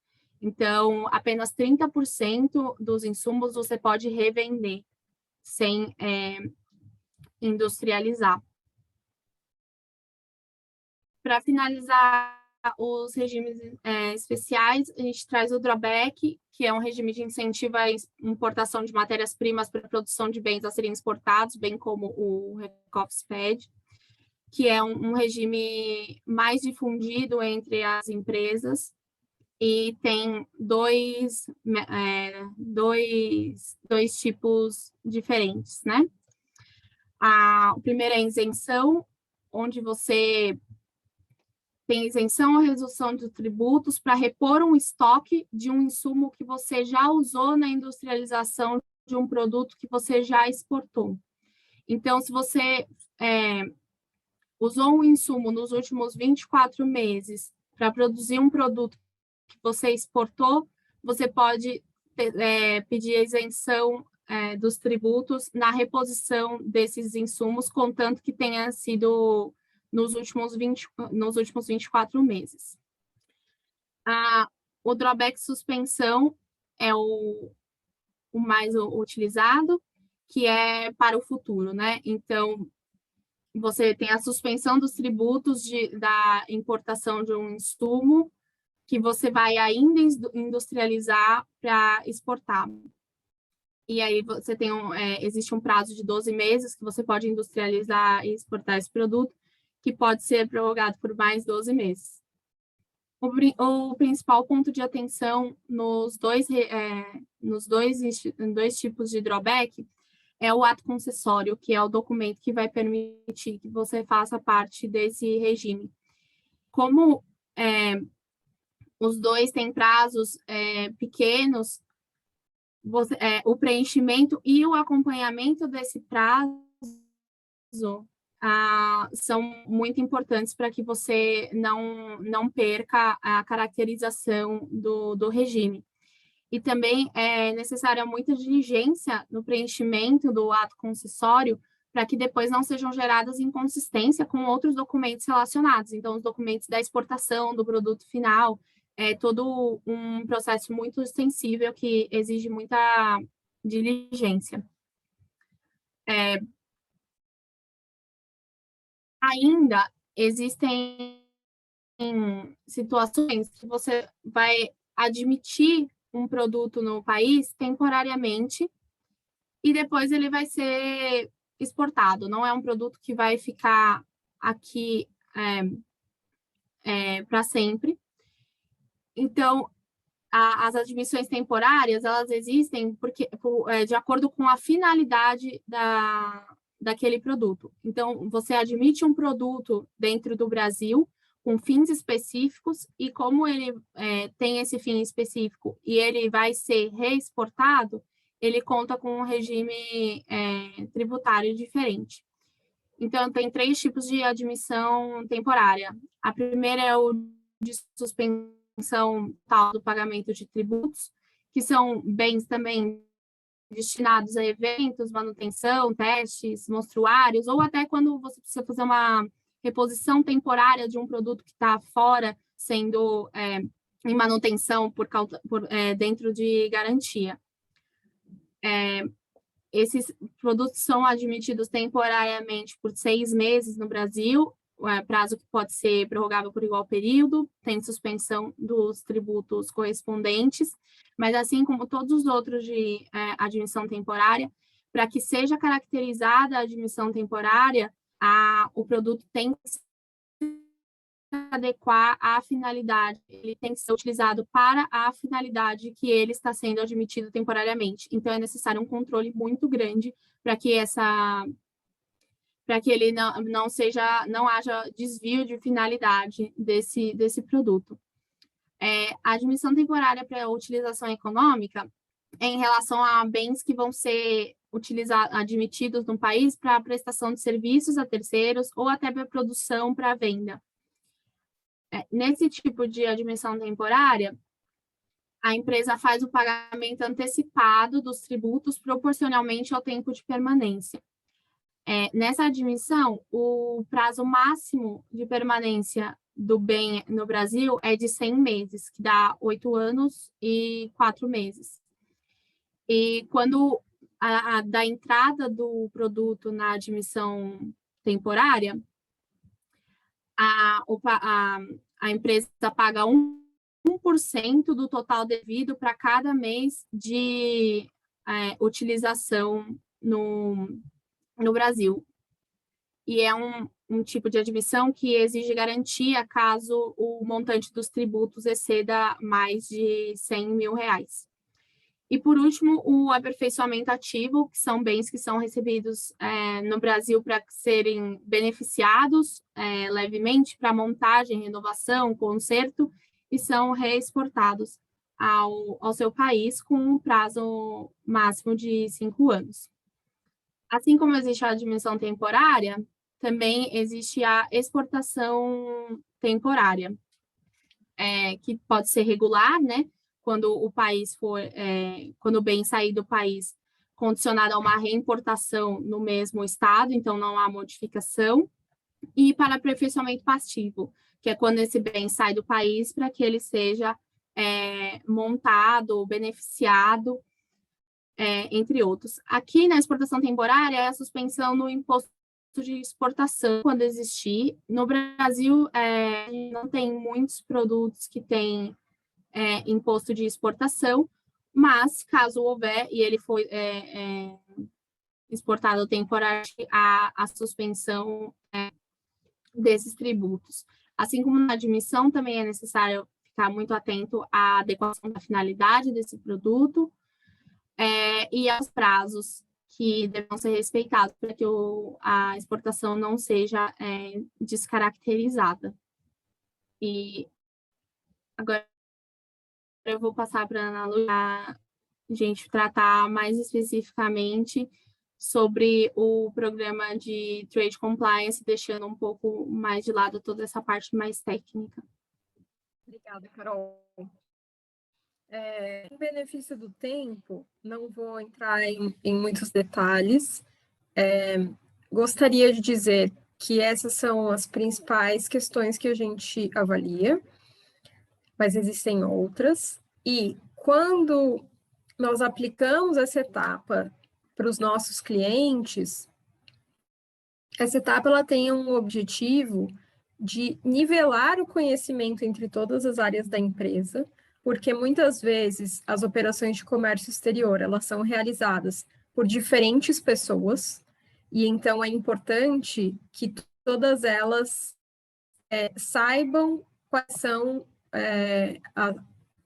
Então, apenas 30% dos insumos você pode revender sem industrializar. Para finalizar os regimes especiais, a gente traz o drawback, que é um regime de incentivo à importação de matérias-primas para a produção de bens a serem exportados, bem como o RECOFSPED, que é um regime mais difundido entre as empresas e tem dois tipos diferentes, né? O primeiro é a isenção, onde você tem isenção ou redução de tributos para repor um estoque de um insumo que você já usou na industrialização de um produto que você já exportou. Então, se você usou um insumo nos últimos 24 meses para produzir um produto que você exportou, você pode pedir a isenção dos tributos na reposição desses insumos, contanto que tenha sido nos últimos 24 meses. O drawback suspensão é o mais utilizado, que é para o futuro, né? Então, você tem a suspensão dos tributos da importação de um insumo que você vai ainda industrializar para exportar. E aí você tem existe um prazo de 12 meses que você pode industrializar e exportar esse produto, que pode ser prorrogado por mais 12 meses. O principal ponto de atenção nos dois tipos de drawback é o ato concessório, que é o documento que vai permitir que você faça parte desse regime. Como os dois têm prazos pequenos, o preenchimento e o acompanhamento desse prazo são muito importantes para que você não perca a caracterização do regime. E também é necessária muita diligência no preenchimento do ato concessório para que depois não sejam geradas inconsistência com outros documentos relacionados. Então, os documentos da exportação do produto final, é todo um processo muito sensível que exige muita diligência. Ainda existem situações que você vai admitir um produto no país temporariamente e depois ele vai ser exportado. Não é um produto que vai ficar aqui para sempre. Então, as admissões temporárias, elas existem porque, de acordo com a finalidade daquele produto. Então, você admite um produto dentro do Brasil com fins específicos e como ele tem esse fim específico e ele vai ser reexportado, ele conta com um regime tributário diferente. Então, tem 3 tipos de admissão temporária. A primeira é o de suspensão tal do pagamento de tributos, que são bens também destinados a eventos, manutenção, testes, monstruários, ou até quando você precisa fazer uma reposição temporária de um produto que está fora, sendo em manutenção dentro de garantia. Esses produtos são admitidos temporariamente por 6 meses no Brasil, prazo que pode ser prorrogável por igual período, tem suspensão dos tributos correspondentes, mas assim como todos os outros de admissão temporária, para que seja caracterizada a admissão temporária, o produto tem que se adequar à finalidade, ele tem que ser utilizado para a finalidade que ele está sendo admitido temporariamente. Então, é necessário um controle muito grande para que ele não haja desvio de finalidade desse produto. A admissão temporária para utilização econômica é em relação a bens que vão ser admitidos no país para prestação de serviços a terceiros ou até para produção para venda. Nesse tipo de admissão temporária, a empresa faz o pagamento antecipado dos tributos proporcionalmente ao tempo de permanência. Nessa admissão, o prazo máximo de permanência do bem no Brasil é de 100 meses, que dá 8 anos e 4 meses. E quando da entrada do produto na admissão temporária, a empresa paga 1% do total devido para cada mês de utilização no Brasil. E é um tipo de admissão que exige garantia caso o montante dos tributos exceda mais de R$100 mil. E, por último, o aperfeiçoamento ativo, que são bens que são recebidos no Brasil para serem beneficiados levemente para montagem, renovação, conserto, e são reexportados ao seu país com um prazo máximo de 5 anos. Assim como existe a admissão temporária, também existe a exportação temporária, que pode ser regular, né? Quando o país quando o bem sair do país condicionado a uma reimportação no mesmo estado, então não há modificação, e para aperfeiçoamento passivo, que é quando esse bem sai do país para que ele seja montado, beneficiado, entre outros. Aqui na exportação temporária é a suspensão no imposto de exportação, quando existir. No Brasil, não tem muitos produtos que têm imposto de exportação, mas caso houver e ele foi exportado temporariamente, a suspensão desses tributos. Assim como na admissão, também é necessário ficar muito atento à adequação da finalidade desse produto e aos prazos que devem ser respeitados para que a exportação não seja descaracterizada. E agora eu vou passar para a Ana Lu, a gente tratar mais especificamente sobre o programa de Trade Compliance, deixando um pouco mais de lado toda essa parte mais técnica. Obrigada, Carol. Em benefício do tempo, não vou entrar em muitos detalhes. Gostaria de dizer que essas são as principais questões que a gente avalia, mas existem outras. E quando nós aplicamos essa etapa para os nossos clientes, essa etapa ela tem um objetivo de nivelar o conhecimento entre todas as áreas da empresa, porque muitas vezes as operações de comércio exterior elas são realizadas por diferentes pessoas, e então é importante que todas elas saibam quais são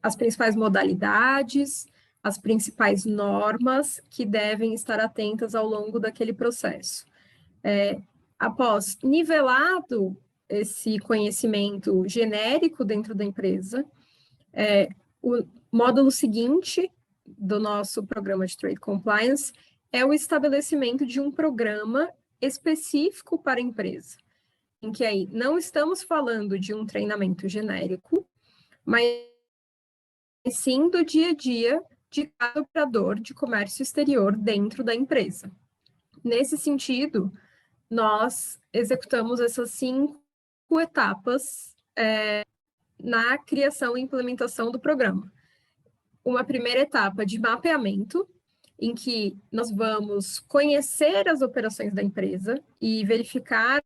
as principais modalidades, as principais normas que devem estar atentas ao longo daquele processo. Após nivelado esse conhecimento genérico dentro da empresa, o módulo seguinte do nosso programa de Trade Compliance é o estabelecimento de um programa específico para a empresa, em que aí não estamos falando de um treinamento genérico, mas sim do dia a dia de cada operador de comércio exterior dentro da empresa. Nesse sentido, nós executamos essas 5 etapas na criação e implementação do programa. Uma primeira etapa de mapeamento, em que nós vamos conhecer as operações da empresa e verificar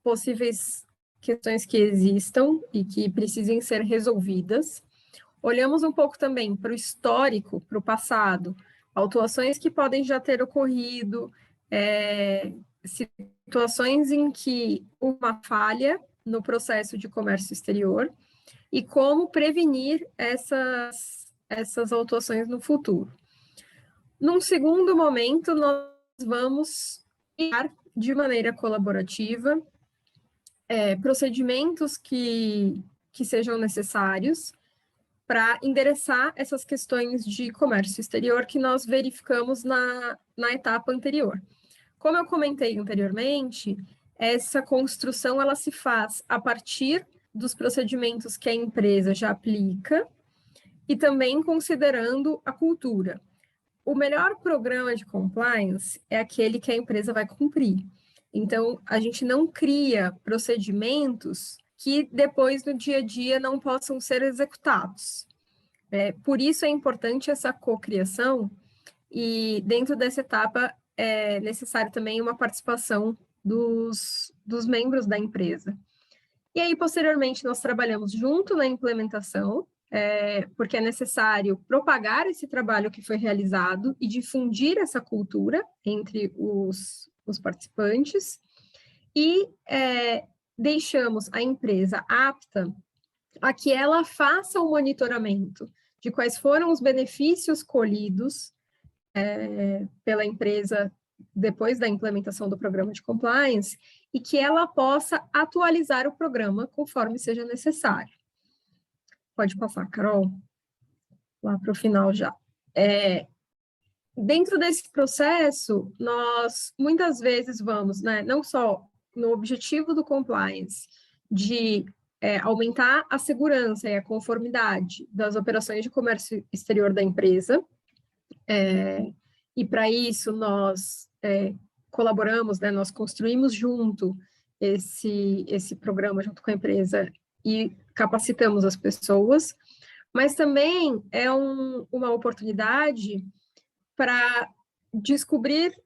possíveis questões que existam e que precisem ser resolvidas. Olhamos um pouco também para o histórico, para o passado, autuações que podem já ter ocorrido, situações em que uma falha no processo de comércio exterior e como prevenir essas autuações no futuro. Num segundo momento, nós vamos criar de maneira colaborativa procedimentos que sejam necessários para endereçar essas questões de comércio exterior que nós verificamos na etapa anterior. Como eu comentei anteriormente, essa construção ela se faz a partir dos procedimentos que a empresa já aplica e também considerando a cultura. O melhor programa de compliance é aquele que a empresa vai cumprir. Então, a gente não cria procedimentos que depois no dia a dia não possam ser executados. Por isso é importante essa cocriação, e dentro dessa etapa é necessário também uma participação dos membros da empresa. E aí, posteriormente, nós trabalhamos junto na implementação, porque é necessário propagar esse trabalho que foi realizado e difundir essa cultura entre os participantes, e deixamos a empresa apta a que ela faça o monitoramento de quais foram os benefícios colhidos pela empresa depois da implementação do programa de compliance, e que ela possa atualizar o programa conforme seja necessário. Pode passar, Carol, lá para o final já. Dentro desse processo, nós muitas vezes vamos, não só no objetivo do compliance, de aumentar a segurança e a conformidade das operações de comércio exterior da empresa, e para isso nós colaboramos, nós construímos junto esse programa junto com a empresa e capacitamos as pessoas, mas também é uma oportunidade para descobrir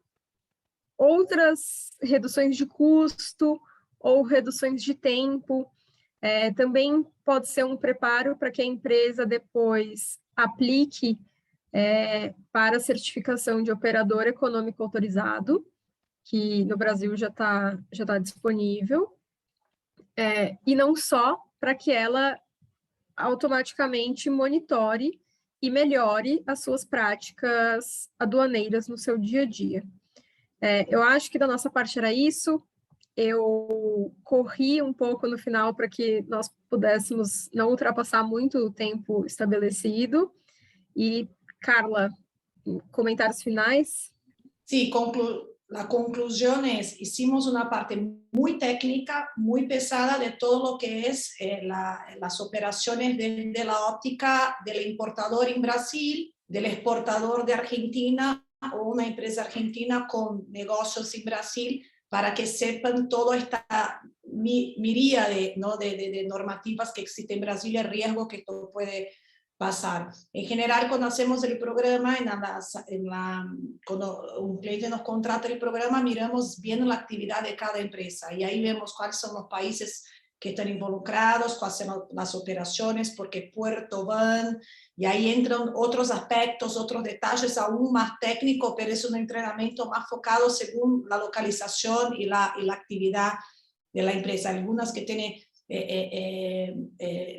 outras reduções de custo ou reduções de tempo. Também pode ser um preparo para que a empresa depois aplique para a certificação de operador econômico autorizado, que no Brasil já tá disponível, e não só para que ela automaticamente monitore e melhore as suas práticas aduaneiras no seu dia a dia. Eu acho que da nossa parte era isso. Eu corri um pouco no final para que nós pudéssemos não ultrapassar muito o tempo estabelecido. E, Carla, comentários finais? Sí, la conclusión es, hicimos una parte muy técnica, muy pesada de todo lo que es las operaciones de la óptica del importador en Brasil, del exportador de Argentina o una empresa argentina con negocios en Brasil, para que sepan toda esta miríade, ¿no? de normativas que existen en Brasil, el riesgo que esto puede pasar. En general, cuando hacemos el programa, cuando un cliente nos contrata el programa, miramos bien la actividad de cada empresa y ahí vemos cuáles son los países que están involucrados, cuáles son las operaciones, por qué puerto van, y ahí entran otros aspectos, otros detalles aún más técnicos, pero es un entrenamiento más focado según la localización y la actividad de la empresa. Algunas que tienen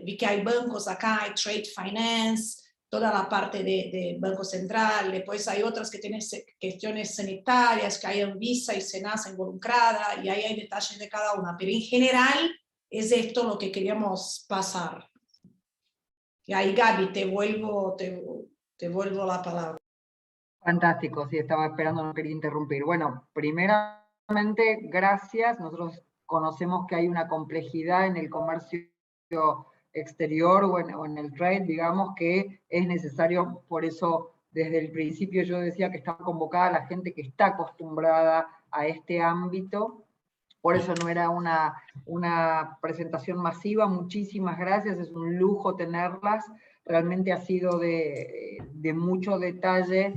vi que hay bancos acá, hay trade finance, toda la parte de Banco Central, después hay otras que tienen cuestiones sanitarias, que hay Anvisa y Senasa involucrada, y ahí hay detalles de cada una, pero en general es esto lo que queríamos pasar. Y ahí, Gaby, te vuelvo la palabra. Fantástico, sí, estaba esperando, no quería interrumpir. Bueno, primeramente, gracias. Nosotros conocemos que hay una complejidad en el comercio exterior o en el trade, digamos, que es necesario, por eso desde el principio yo decía que estaba convocada la gente que está acostumbrada a este ámbito, por eso no era una presentación masiva. Muchísimas gracias, es un lujo tenerlas, realmente ha sido de mucho detalle.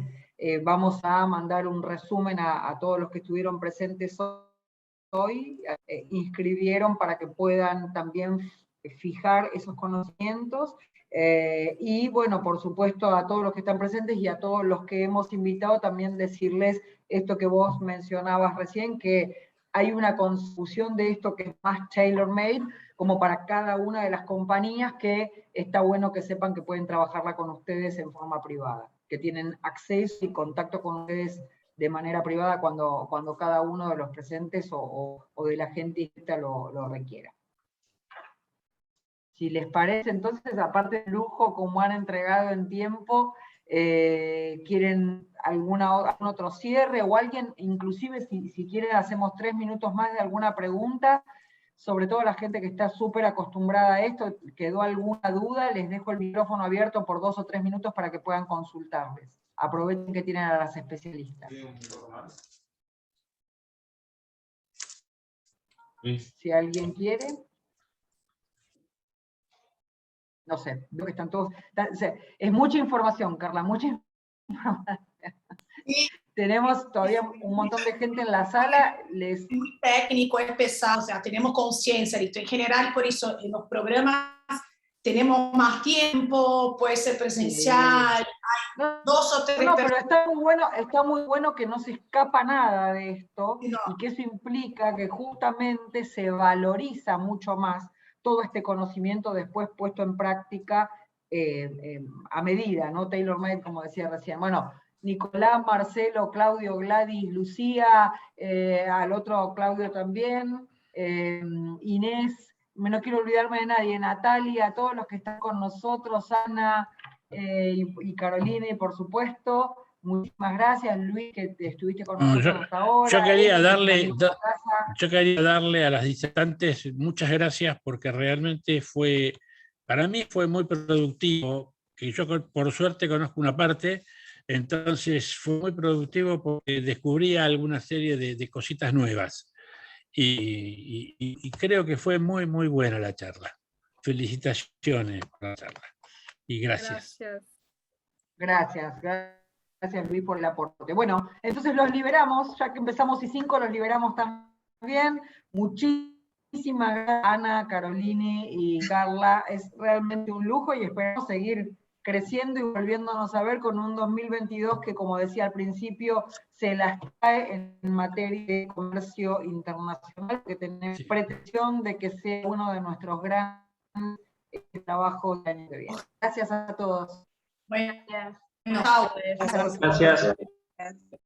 Vamos a mandar un resumen a todos los que estuvieron presentes hoy, inscribieron para que puedan también fijar esos conocimientos, y bueno, por supuesto a todos los que están presentes y a todos los que hemos invitado también decirles esto que vos mencionabas recién, que hay una confusión de esto que es más tailor-made, como para cada una de las compañías, que está bueno que sepan que pueden trabajarla con ustedes en forma privada, que tienen acceso y contacto con ustedes de manera privada cuando cada uno de los presentes o de la gente lo requiera. Si les parece, entonces, aparte del lujo, como han entregado en tiempo, ¿quieren algún otro cierre o alguien, inclusive si quieren hacemos 3 minutos más de alguna pregunta, sobre todo la gente que está súper acostumbrada a esto, quedó alguna duda, les dejo el micrófono abierto por 2 o 3 minutos para que puedan consultarles. Aprovechen que tienen a las especialistas. Si alguien quiere. no sé, veo que están todos, es mucha información, Carla, mucha información. Sí. Tenemos todavía un montón de gente en la sala, Es muy técnico, es pesado, o sea, tenemos conciencia de esto. En general, por eso en los programas tenemos más tiempo, puede ser presencial, hay 2 o 3 no, pero está muy bueno que no se escapa nada de esto, no. y que eso implica que justamente se valoriza mucho más todo este conocimiento después puesto en práctica a medida, ¿no? Tailor-made, como decía recién. Bueno, Nicolás, Marcelo, Claudio, Gladys, Lucía, al otro Claudio también, Inés, no quiero olvidarme de nadie, Natalia, todos los que están con nosotros, Ana y Carolina, y por supuesto, muchísimas gracias, Luis, que estuviste con nosotros hasta ahora. Yo quería darle a las disertantes muchas gracias porque realmente para mí fue muy productivo, que yo por suerte conozco una parte, entonces fue muy productivo porque descubría alguna serie de cositas nuevas. Y creo que fue muy, muy buena la charla. Felicitaciones por la charla. Y gracias. Gracias, Luis, por el aporte. Bueno, entonces los liberamos, ya que empezamos y 5, los liberamos también. Muchísimas gracias, Ana, Caroline y Carla. Es realmente un lujo y esperamos seguir creciendo y volviéndonos a ver con un 2022 que, como decía al principio, se las trae en materia de comercio internacional, que tenemos pretensión de que sea uno de nuestros grandes trabajos del año que viene. Gracias a todos. Bueno, Gracias.